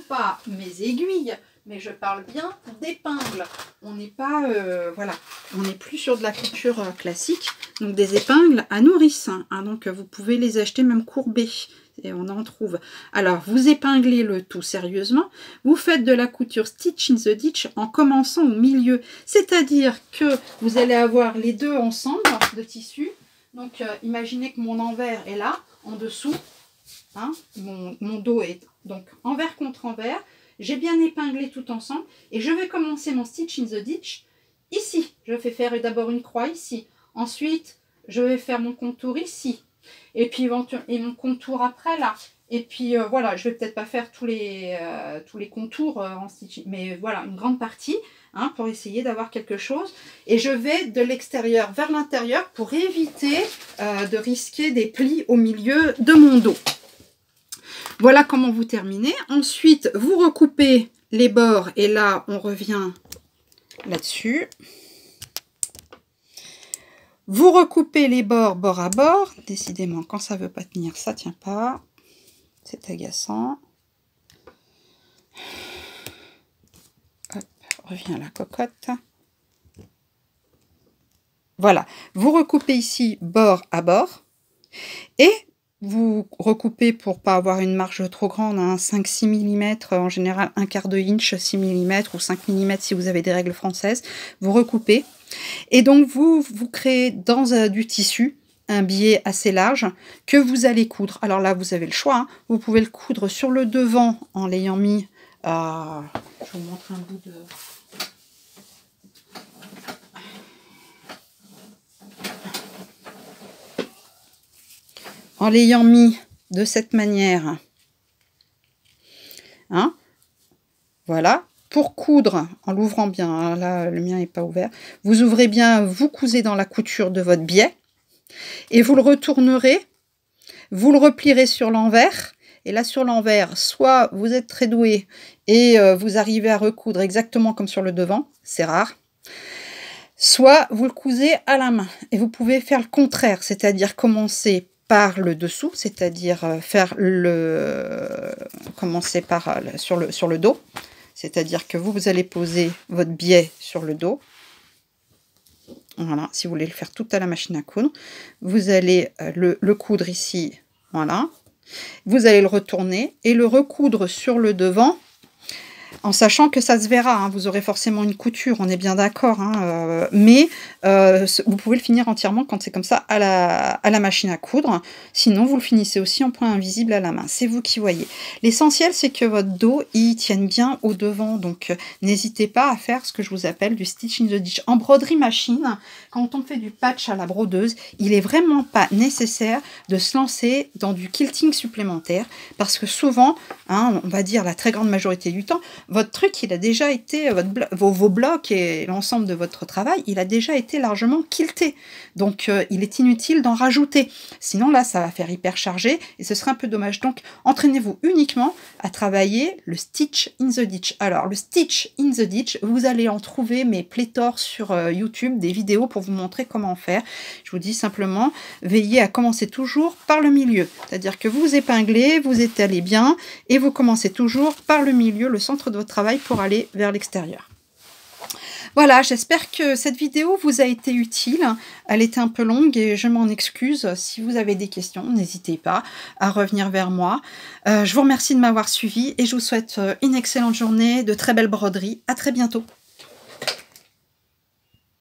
Pas mes aiguilles, mais je parle bien d'épingles. On n'est pas, voilà, on n'est plus sur de la couture classique, donc des épingles à nourrice, hein, donc vous pouvez les acheter même courbées, et on en trouve. Alors, vous épinglez le tout sérieusement, vous faites de la couture stitch in the ditch en commençant au milieu, c'est-à-dire que vous allez avoir les deux ensemble de tissu. Donc, imaginez que mon envers est là, en dessous, hein, mon dos est donc envers contre envers. J'ai bien épinglé tout ensemble et je vais commencer mon stitch in the ditch ici. Je vais faire d'abord une croix ici. Ensuite, je vais faire mon contour ici. Et puis mon contour après là. Et puis voilà, je vais peut-être pas faire tous les contours en stitching, mais voilà, une grande partie, hein, pour essayer d'avoir quelque chose. Et je vais de l'extérieur vers l'intérieur pour éviter de risquer des plis au milieu de mon dos. Voilà comment vous terminez. Ensuite, vous recoupez les bords et là, on revient là-dessus. Vous recoupez les bords bord à bord. Décidément, quand ça ne veut pas tenir, ça ne tient pas. C'est agaçant. Hop, revient la cocotte. Voilà. Vous recoupez ici bord à bord. Et vous recoupez pour pas avoir une marge trop grande, hein, 5-6 mm, en général un quart de inch, 6 mm ou 5 mm si vous avez des règles françaises. Vous recoupez. Et donc vous créez dans du tissu un biais assez large que vous allez coudre. Alors là, vous avez le choix. Hein. Vous pouvez le coudre sur le devant en l'ayant mis... je vais vous montrer un bout de... En l'ayant mis de cette manière, hein, voilà, pour coudre, en l'ouvrant bien, hein, là le mien n'est pas ouvert, vous ouvrez bien, vous cousez dans la couture de votre biais, et vous le retournerez, vous le replierez sur l'envers, et là sur l'envers, soit vous êtes très doué, et vous arrivez à recoudre exactement comme sur le devant, c'est rare, soit vous le cousez à la main, et vous pouvez faire le contraire, c'est-à-dire commencer par le dessous, c'est-à-dire faire commencer par sur le dos, c'est-à-dire que vous allez poser votre biais sur le dos. Voilà, si vous voulez le faire tout à la machine à coudre, vous allez le coudre ici, voilà. Vous allez le retourner et le recoudre sur le devant, en sachant que ça se verra, hein, vous aurez forcément une couture, on est bien d'accord, hein, mais vous pouvez le finir entièrement quand c'est comme ça à la machine à coudre, sinon vous le finissez aussi en point invisible à la main, c'est vous qui voyez. L'essentiel c'est que votre dos il tienne bien au devant, donc n'hésitez pas à faire ce que je vous appelle du stitch in the ditch. En broderie machine, quand on fait du patch à la brodeuse, il n'est vraiment pas nécessaire de se lancer dans du quilting supplémentaire, parce que souvent, hein, on va dire la très grande majorité du temps, votre truc, il a déjà été, vos blocs et l'ensemble de votre travail, il a déjà été largement quilté. Donc, il est inutile d'en rajouter. Sinon, là, ça va faire hyper chargé et ce serait un peu dommage. Donc, entraînez-vous uniquement à travailler le stitch in the ditch. Alors, le stitch in the ditch, vous allez en trouver mes pléthores sur YouTube, des vidéos pour vous montrer comment faire. Je vous dis simplement, veillez à commencer toujours par le milieu. C'est-à-dire que vous épinglez, vous étalez bien et vous commencez toujours par le milieu, le centre de votre travail pour aller vers l'extérieur. Voilà, j'espère que cette vidéo vous a été utile. Elle était un peu longue et je m'en excuse. Si vous avez des questions, n'hésitez pas à revenir vers moi. Je vous remercie de m'avoir suivi et je vous souhaite une excellente journée, de très belles broderies. À très bientôt.